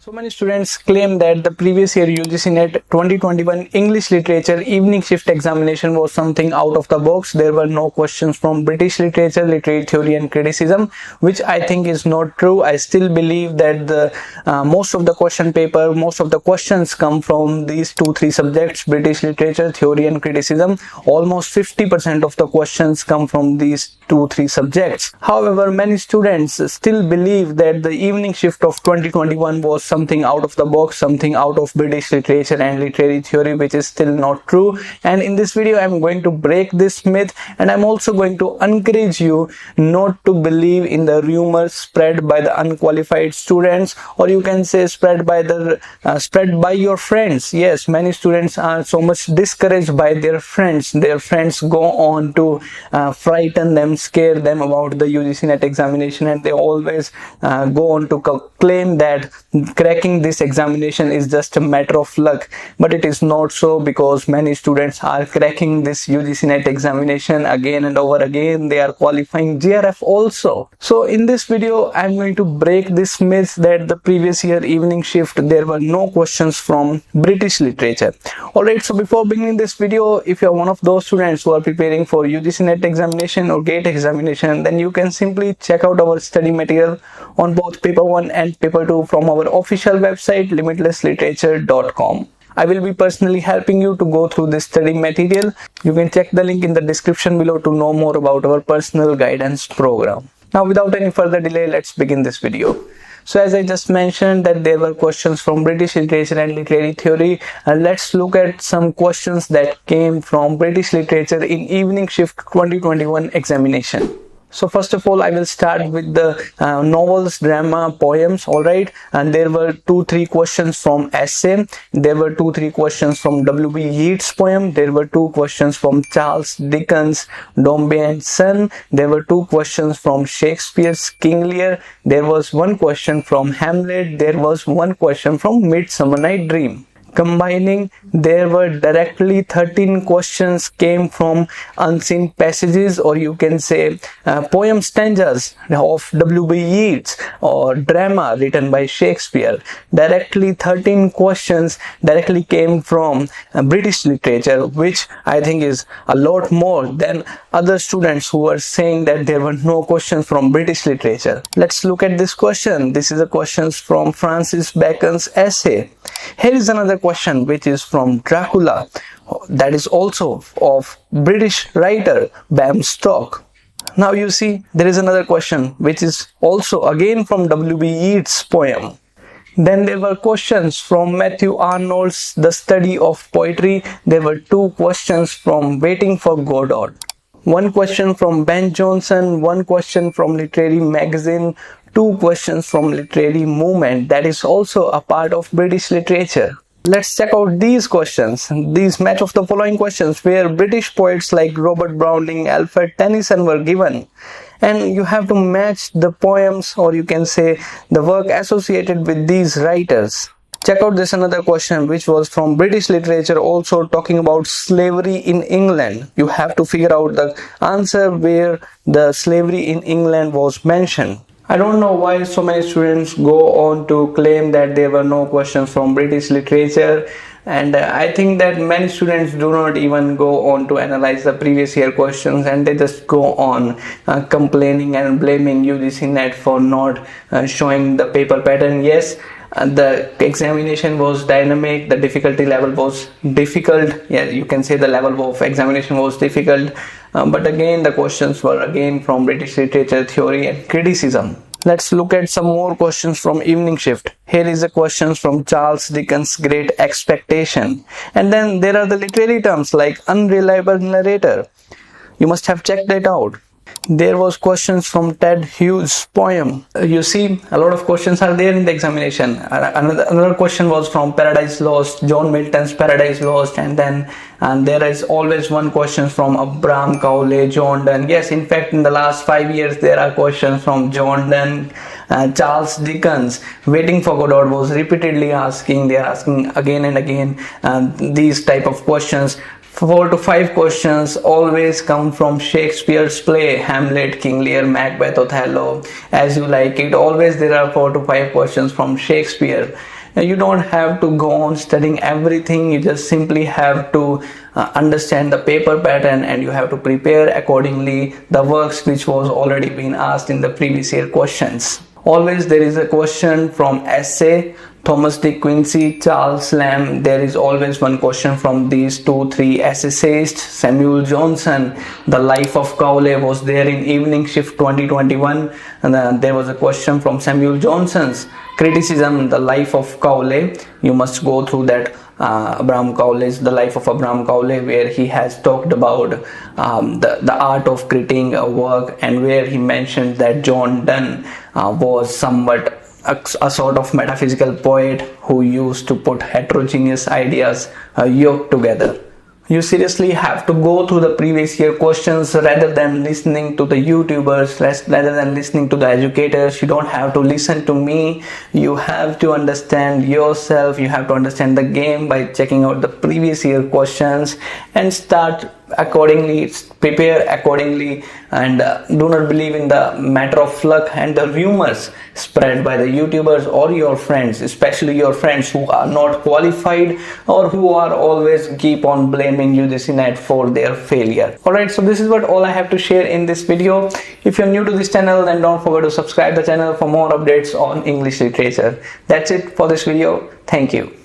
So many students claim that the previous year UGC-NET 2021 English Literature evening shift examination was something out of the box. There were no questions from British literature, literary theory and criticism, which I think is not true. I still believe that most of the question paper, most of the questions come from these 2-3 subjects: British literature, theory and criticism. Almost 50% of the questions come from these 2-3 subjects. However, many students still believe that the evening shift of 2021 was something out of the box, something out of British literature and literary theory, which is still not true. And in this video I'm going to break this myth, and I'm also going to encourage you not to believe in the rumors spread by the unqualified students, or you can say spread by your friends. Yes, many students are so much discouraged by their friends. Their friends go on to frighten them, scare them about the UGC-NET examination, and they always go on to claim that cracking this examination is just a matter of luck. But it is not so, because many students are cracking this UGC-NET examination again and over again. They are qualifying JRF also. So in this video I'm going to break this myth that the previous year evening shift there were no questions from British literature. Alright, so before beginning this video, if you are one of those students who are preparing for UGC-NET examination or GATE examination, then you can simply check out our study material on both paper 1 and paper 2 from our official website limitlessliterature.com. I will be personally helping you to go through this study material. You can check the link in the description below to know more about our personal guidance program. Now, without any further delay, let's begin this video. So as I just mentioned that there were questions from British literature and literary theory, let's look at some questions that came from British literature in evening shift 2021 examination. So first of all, I will start with the novels, drama, poems. Alright, and there were 2-3 questions from essay. There were 2-3 questions from W.B. Yeats poem. There were 2 questions from Charles Dickens' Dombey and Son. There were 2 questions from Shakespeare's King Lear. There was 1 question from Hamlet. There was 1 question from Midsummer Night Dream. Combining, there were directly 13 questions came from unseen passages, or you can say poem stanzas of W.B. Yeats, or drama written by Shakespeare. Directly 13 questions directly came from British literature, which I think is a lot more than other students who were saying that there were no questions from British literature. Let's look at this question. This is a question from Francis Bacon's essay. Here is another question which is from Dracula, that is also of British writer Bram Stoker. Now you see there is another question which is also again from W.B. Yeats' poem. Then there were questions from Matthew Arnold's The Study of Poetry. There were 2 questions from Waiting for Godot. 1 question from Ben Jonson, 1 question from Literary Magazine, 2 questions from Literary Movement, that is also a part of British literature. Let's check out these questions. These match of the following questions where British poets like Robert Browning, Alfred Tennyson were given. And you have to match the poems, or you can say the work associated with these writers. Check out this another question which was from British literature, also talking about slavery in England. You have to figure out the answer where the slavery in England was mentioned. I don't know why so many students go on to claim that there were no questions from British literature, and I think that many students do not even go on to analyze the previous year questions, and they just go on complaining and blaming UGC-NET for not showing the paper pattern. Yes, the examination was dynamic, the difficulty level was difficult. Yeah, you can say the level of examination was difficult, but again the questions were again from British literature, theory and criticism. Let's look at some more questions from evening shift. Here is a question from Charles Dickens' Great Expectation. And then there are the literary terms like unreliable narrator. You must have checked that out. There was questions from Ted Hughes' poem. You see, a lot of questions are there in the examination. Another question was from Paradise Lost, John Milton's Paradise Lost, and there is always 1 question from Abraham Cowley, John Donne. Yes, in fact, in the last 5 years, there are questions from John Donne, Charles Dickens. Waiting for Godot was repeatedly asking. They are asking again and again these type of questions. 4 to 5 questions always come from Shakespeare's play, Hamlet, King Lear, Macbeth, Othello, As You Like It. Always there are 4 to 5 questions from Shakespeare. You don't have to go on studying everything. You just simply have to understand the paper pattern, and you have to prepare accordingly the works which was already been asked in the previous year questions. Always there is a question from essay, Thomas De Quincey, Charles Lamb. There is always one question from these 2-3 essayists. Samuel Johnson, The Life of Cowley was there in Evening Shift 2021, and there was a question from Samuel Johnson's criticism, The Life of Cowley. You must go through that Abraham Cowley's The Life of Abraham Cowley, where he has talked about the art of critiquing a work, and where he mentioned that John Donne was somewhat a sort of metaphysical poet who used to put heterogeneous ideas yoked together. You seriously have to go through the previous year questions rather than listening to the YouTubers, rather than listening to the educators. You don't have to listen to me. You have to understand yourself. You have to understand the game by checking out the previous year questions and start accordingly, prepare accordingly, and do not believe in the matter of luck and the rumors spread by the YouTubers or your friends, especially your friends who are not qualified or who are always keep on blaming UGC-NET for their failure. Alright, so this is what all I have to share in this video. If you're new to this channel, then don't forget to subscribe the channel for more updates on English literature. That's it for this video. Thank you.